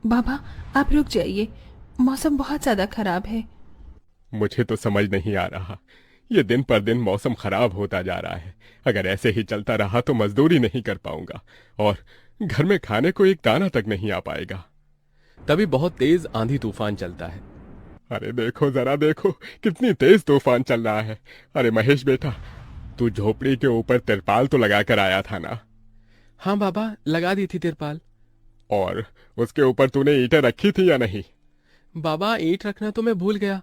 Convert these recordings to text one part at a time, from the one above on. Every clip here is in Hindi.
बाबा, आप रुक जाइए, मौसम बहुत ज्यादा खराब है। मुझे तो समझ नहीं आ रहा, ये दिन पर दिन मौसम खराब होता जा रहा है। अगर ऐसे ही चलता रहा तो मजदूरी नहीं कर पाऊंगा और घर में खाने को एक दाना तक नहीं आ पाएगा। तभी बहुत तेज आंधी तूफान चलता है। अरे देखो जरा देखो, कितनी तेज तूफान चल रहा है। अरे महेश बेटा, तू झोपड़ी के ऊपर तिरपाल तो लगा कर आया था ना? हाँ बाबा, लगा दी थी तिरपाल। और उसके ऊपर तूने ईंटें रखी थी या नहीं? बाबा, ईंट रखना तो मैं भूल गया।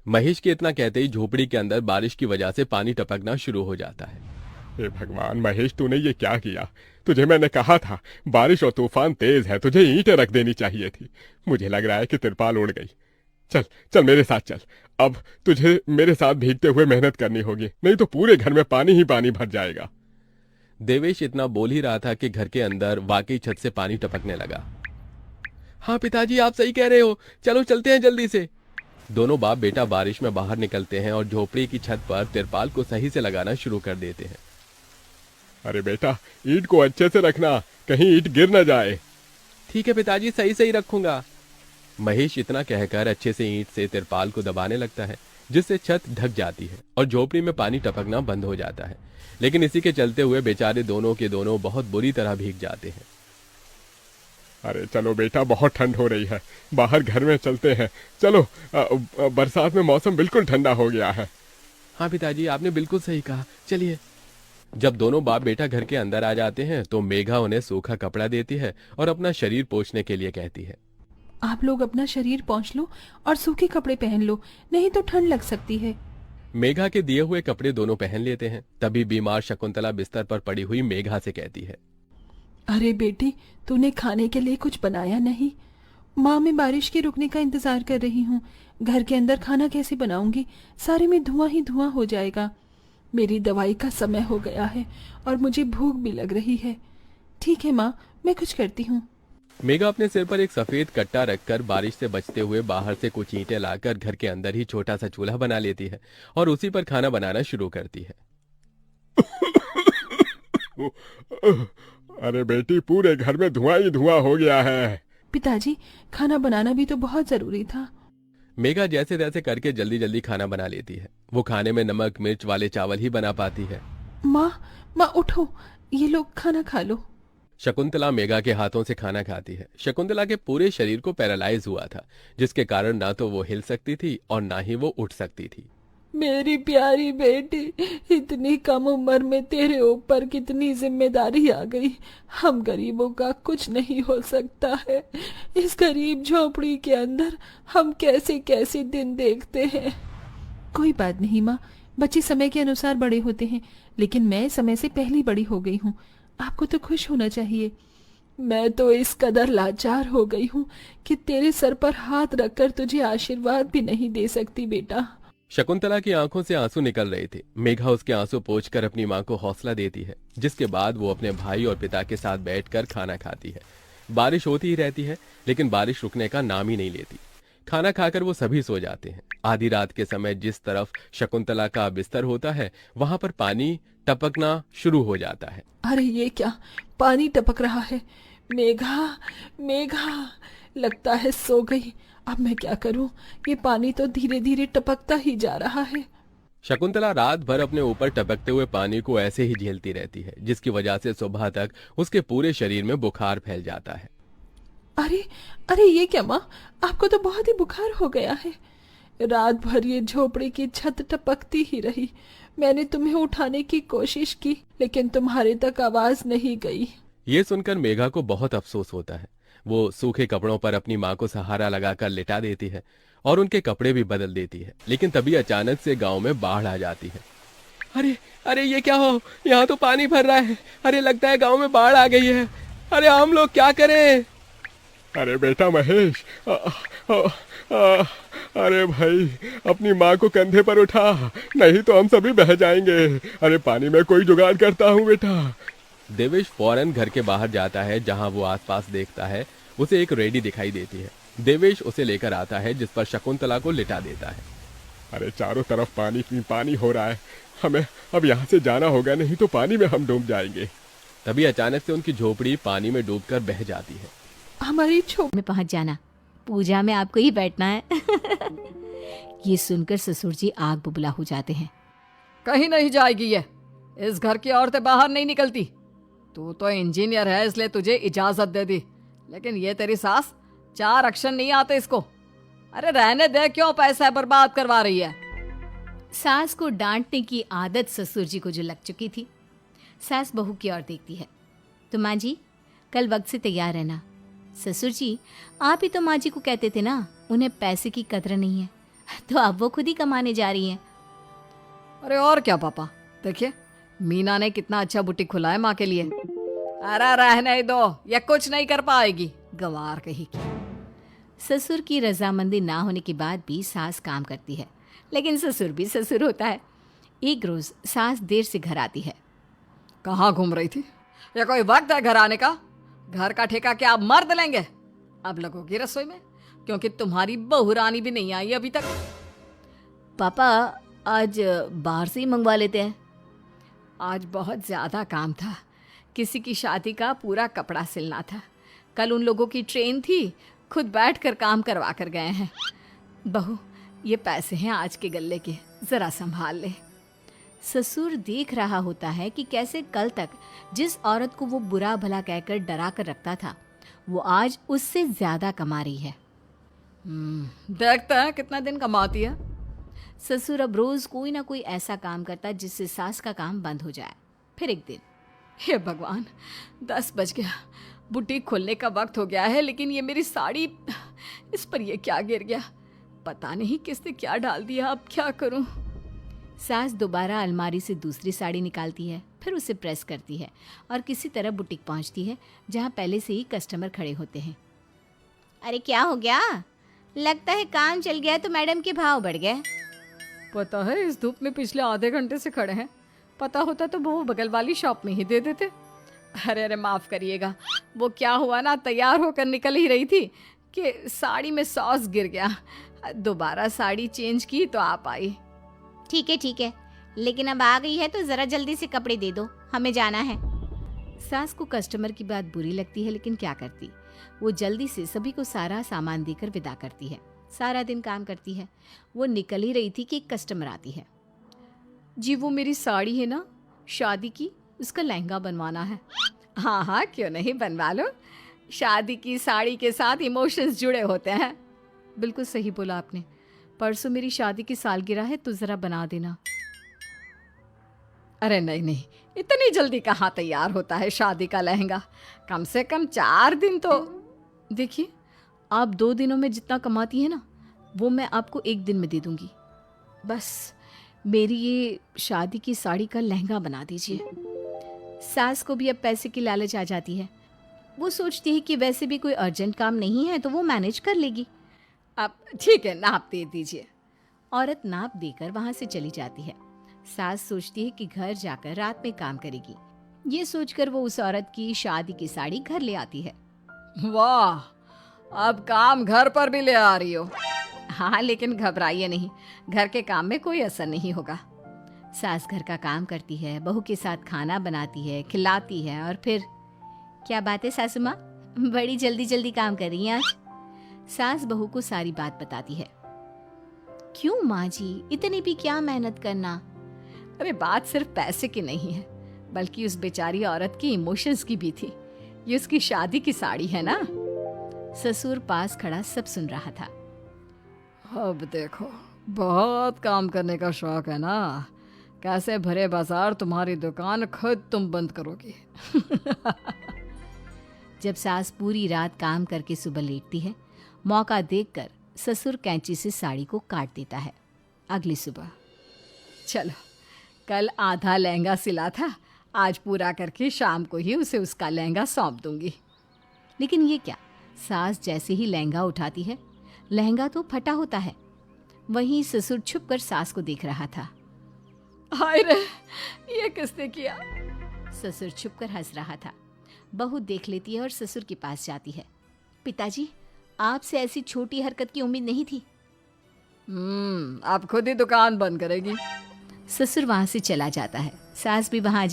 महेश के इतना कहते ही झोपड़ी के अंदर बारिश की वजह से पानी टपकना शुरू हो जाता है। हे भगवान महेश, तूने ये क्या किया? तुझे मैंने कहा था बारिश और तूफान तेज है, तुझे ईंटें रख देनी चाहिए थी। मुझे लग रहा है कि तिरपाल उड़ गई। चल चल मेरे साथ चल। अब तुझे मेरे साथ भीगते हुए मेहनत करनी होगी, नहीं तो पूरे घर में पानी ही पानी भर जाएगा। देवेश इतना बोल ही रहा था कि घर के अंदर वाकई छत से पानी टपकने लगा। हाँ पिताजी, आप सही कह रहे हो, चलो चलते हैं जल्दी से। दोनों बाप बेटा बारिश में बाहर निकलते हैं और झोपड़ी की छत पर तिरपाल को सही से लगाना शुरू कर देते हैं। अरे बेटा, ईंट को अच्छे से रखना, कहीं ईंट गिर न जाए। ठीक है पिताजी, सही सही रखूंगा। महेश इतना कहकर अच्छे से ईंट से तिरपाल को दबाने लगता है, जिससे छत ढक जाती है और झोपड़ी में पानी टपकना बंद हो जाता है। लेकिन इसी के चलते हुए बेचारे दोनों के दोनों बहुत बुरी तरह भीग जाते हैं। अरे चलो बेटा, बहुत ठंड हो रही है, बाहर घर में चलते हैं। चलो, बरसात में मौसम बिल्कुल ठंडा हो गया है। हाँ पिताजी, आपने बिल्कुल सही कहा, चलिए। जब दोनों बाप बेटा घर के अंदर आ जाते हैं तो मेघा उन्हें सूखा कपड़ा देती है और अपना शरीर पोंछने के लिए कहती है। आप लोग अपना शरीर पोंछ लो और सूखे कपड़े पहन लो, नहीं तो ठंड लग सकती है। मेघा के दिए हुए कपड़े दोनों पहन लेते हैं। तभी बीमार शकुंतला बिस्तर पर पड़ी हुई मेघा से कहती है। अरे बेटी, तूने खाने के लिए कुछ बनाया नहीं? माँ, मैं बारिश के रुकने का इंतजार कर रही हूँ। घर के अंदर खाना कैसे बनाऊंगी? सारे में धुआं ही धुआं हो जाएगा। मेरी दवाई का समय हो गया है और मुझे भूख भी लग रही है। ठीक है माँ, मैं कुछ करती हूँ। मेघा अपने सिर पर एक सफेद कट्टा रखकर बारिश से बचते हुए बाहर से कुछ ईंटें लाकर घर के अंदर ही छोटा सा चूल्हा बना लेती है और उसी पर खाना बनाना शुरू करती है। अरे बेटी, पूरे घर में धुआं ही धुआं हो गया है। पिताजी, खाना बनाना भी तो बहुत जरूरी था। मेघा जैसे तैसे करके जल्दी जल्दी खाना बना लेती है। वो खाने में नमक मिर्च वाले चावल ही बना पाती है। माँ, माँ उठो, ये लोग खाना खा लो। शकुंतला मेघा के हाथों से खाना खाती है। शकुंतला के पूरे शरीर को पैरालाइज हुआ था, जिसके कारण ना तो वो हिल सकती थी और ना ही वो उठ सकती थी। मेरी प्यारी बेटी, इतनी कम उम्र में तेरे ऊपर कितनी जिम्मेदारी आ गई। हम गरीबों का कुछ नहीं हो सकता है। इस गरीब झोपड़ी के अंदर हम कैसे कैसे दिन देखते हैं। कोई बात नहीं माँ, बच्चे समय के अनुसार बड़े होते हैं, लेकिन मैं समय से पहले बड़ी हो गई हूँ। आपको तो खुश होना चाहिए। मैं तो इस कदर लाचार हो गई हूँ कि तेरे सर पर हाथ रखकर तुझे आशीर्वाद भी नहीं दे सकती बेटा। शकुंतला की आंखों से आंसू निकल रहे थे। मेघा उसके आंसू पोंछकर अपनी मां को हौसला देती है, जिसके बाद वो अपने भाई और पिता के साथ बैठकर खाना खाती है। बारिश होती ही रहती है, लेकिन बारिश रुकने का नाम ही नहीं लेती। खाना खाकर वो सभी सो जाते हैं। आधी रात के समय जिस तरफ शकुंतला का बिस्तर होता है, वहां पर पानी टपकना शुरू हो जाता है। अरे ये क्या, पानी टपक रहा है। मेघा, मेघा, लगता है सो गई। अब मैं क्या करूं? ये पानी तो धीरे धीरे टपकता ही जा रहा है। शकुंतला रात भर अपने ऊपर टपकते हुए पानी को ऐसे ही झेलती रहती है, जिसकी वजह से सुबह तक उसके पूरे शरीर में बुखार फैल जाता है। अरे, अरे ये क्या माँ, आपको तो बहुत ही बुखार हो गया है। रात भर ये झोपड़ी की छत टपकती ही रही। मैंने तुम्हें उठाने की कोशिश की, लेकिन तुम्हारे तक आवाज नहीं गई। ये सुनकर मेघा को बहुत अफसोस होता है। वो सूखे कपड़ों पर अपनी माँ को सहारा लगाकर लिटा देती है और उनके कपड़े भी बदल देती है। लेकिन तभी अचानक से गांव में बाढ़ आ जाती है। अरे अरे ये क्या हो, यहाँ तो पानी भर रहा है। अरे लगता है गांव में बाढ़ आ गई है। अरे हम लोग क्या करें? अरे बेटा महेश, अरे भाई, अपनी माँ को कंधे पर उठा, नहीं तो हम सभी बह जाएंगे। अरे पानी में कोई जुगाड़ करता हूँ बेटा। देवेश फौरन घर के बाहर जाता है। जहां वो आसपास देखता है, उसे एक रेडी दिखाई देती है। देवेश उसे लेकर आता है, जिस पर शकुंतला को लिटा देता है। अरे चारों तरफ पानी ही पानी हो रहा है, हमें अब यहाँ से जाना होगा, नहीं तो पानी में हम डूब जाएंगे। तभी अचानक से उनकी झोपड़ी पानी में डूबकर बह जाती है। हमारी छोटी में पहुंच जाना, पूजा में आपको ही बैठना है। ये सुनकर ससुर जी आग बुबला हो जाते हैं। कहीं नहीं जाएगी ये, इस घर की औरतें बाहर नहीं निकलती। तू तो इंजीनियर है इसलिए तुझे इजाजत दे दी, लेकिन ये तेरी सास 4 अक्षर नहीं आते इसको। अरे रहने दे, क्यों पैसा बर्बाद करवा रही है। सास को डांटने की आदत ससुर जी को जो लग चुकी थी। सास बहू की ओर देखती है। तो माँ जी कल वक्त से तैयार रहना। ससुर जी आप ही तो माँ जी को कहते थे ना उन्हें पैसे की कदर नहीं है, तो अब वो खुद ही कमाने जा रही हैं। अरे और क्या पापा, देखिए मीना ने कितना अच्छा बुटीक खुला है माँ के लिए। अरे रहने दो, ये कुछ नहीं कर पाएगी, गंवार कहीं की। ससुर की रजामंदी ना होने के बाद भी सास काम करती है, लेकिन ससुर भी ससुर होता है। एक रोज सास देर से घर आती है। कहाँ घूम रही थी? ये कोई वक्त है घर आने का? घर का ठेका क्या आप मर्द लेंगे? अब लगोगी रसोई में, क्योंकि तुम्हारी बहू रानी भी नहीं आई अभी तक। पापा आज बाहर से ही मंगवा लेते हैं। आज बहुत ज़्यादा काम था, किसी की शादी का पूरा कपड़ा सिलना था। कल उन लोगों की ट्रेन थी, खुद बैठकर काम करवा कर गए हैं। बहू ये पैसे हैं आज के गल्ले के, ज़रा संभाल ले। ससुर देख रहा होता है कि कैसे कल तक जिस औरत को वो बुरा भला कहकर डरा कर रखता था वो आज उससे ज्यादा कमा रही है। देखता है कितना दिन कमाती है। ससुर अब रोज कोई ना कोई ऐसा काम करता जिससे सास का काम बंद हो जाए। फिर एक दिन, हे भगवान 10 बज गया, बुटीक खोलने का वक्त हो गया है, लेकिन ये मेरी साड़ी, इस पर ये क्या गिर गया, पता नहीं किसने क्या डाल दिया, अब क्या करूं। सास दोबारा अलमारी से दूसरी साड़ी निकालती है, फिर उसे प्रेस करती है और किसी तरह बुटीक पहुंचती है जहां पहले से ही कस्टमर खड़े होते हैं। अरे क्या हो गया? लगता है काम चल गया तो मैडम के भाव बढ़ गए। पता है इस धूप में पिछले आधे घंटे से खड़े हैं, पता होता तो वो बगल वाली शॉप में ही दे देते। अरे अरे माफ़ करिएगा, वो क्या हुआ ना, तैयार होकर निकल ही रही थी कि साड़ी में सॉस गिर गया। दोबारा साड़ी चेंज की तो आप आई। ठीक है, लेकिन अब आ गई है तो ज़रा जल्दी से कपड़े दे दो, हमें जाना है। सास को कस्टमर की बात बुरी लगती है, लेकिन क्या करती, वो जल्दी से सभी को सारा सामान देकर विदा करती है। सारा दिन काम करती है। वो निकल ही रही थी कि एक कस्टमर आती है। जी वो मेरी साड़ी है ना शादी की, उसका लहंगा बनवाना है। हाँ हाँ क्यों नहीं, बनवा लो। शादी की साड़ी के साथ इमोशंस जुड़े होते हैं। बिल्कुल सही बोला आपने, परसों मेरी शादी की सालगिरह है तो ज़रा बना देना। अरे नहीं, इतनी जल्दी कहाँ तैयार होता है शादी का लहंगा, कम से कम 4 दिन तो। देखिए आप 2 दिनों में जितना कमाती है ना वो मैं आपको 1 दिन में दे दूंगी। बस मेरी ये शादी की साड़ी का लहंगा बना दीजिए। सास को भी अब पैसे की लालच आ जाती है। वो सोचती है कि वैसे भी कोई अर्जेंट काम नहीं है तो वो मैनेज कर लेगी। अब ठीक है, नाप दे दीजिए। औरत नाप देकर वहां से चली जाती है। सास सोचती है कि घर जाकर रात में काम करेगी। ये सोचकर वो उस औरत की शादी की साड़ी घर ले आती है। वाह, अब काम घर पर भी ले आ रही हो। हाँ, लेकिन घबराइए नहीं, घर के काम में कोई असर नहीं होगा। सास घर का काम करती है, बहू के साथ खाना बनाती है, खिलाती है और फिर क्या बात है सासू माँ, बड़ी जल्दी जल्दी काम कर रही हैं आज। सास बहू को सारी बात बताती है। क्यों माँ जी, इतनी भी क्या मेहनत करना? अरे बात सिर्फ पैसे की नहीं है, बल्कि उस बेचारी औरत की इमोशंस की भी थी। ये उसकी शादी की साड़ी है ना। ससुर पास खड़ा सब सुन रहा था। अब देखो, बहुत काम करने का शौक है ना, कैसे भरे बाजार तुम्हारी दुकान खुद तुम बंद करोगी। जब सास पूरी रात काम करके सुबह लेटती है, मौका देखकर ससुर कैंची से साड़ी को काट देता है। अगली सुबह, चलो कल आधा लहंगा सिला था, आज पूरा करके शाम को ही उसे उसका लहंगा सौंप दूंगी। लेकिन ये क्या, सास जैसे ही लहंगा उठाती है, लहंगा तो फटा होता है। वहीं ससुर छुपकर सास को देख रहा था। हाय रे, ये किसने किया? ससुर छुपकर हंस रहा था। बहू देख लेती है और ससुर के पास जाती है। पिताजी, आपसे ऐसी छोटी हरकत की उम्मीद नहीं थी। आप खुद ही दुकान बंद करेगी। ससुर वहां से चला जाता है। सास भी वहां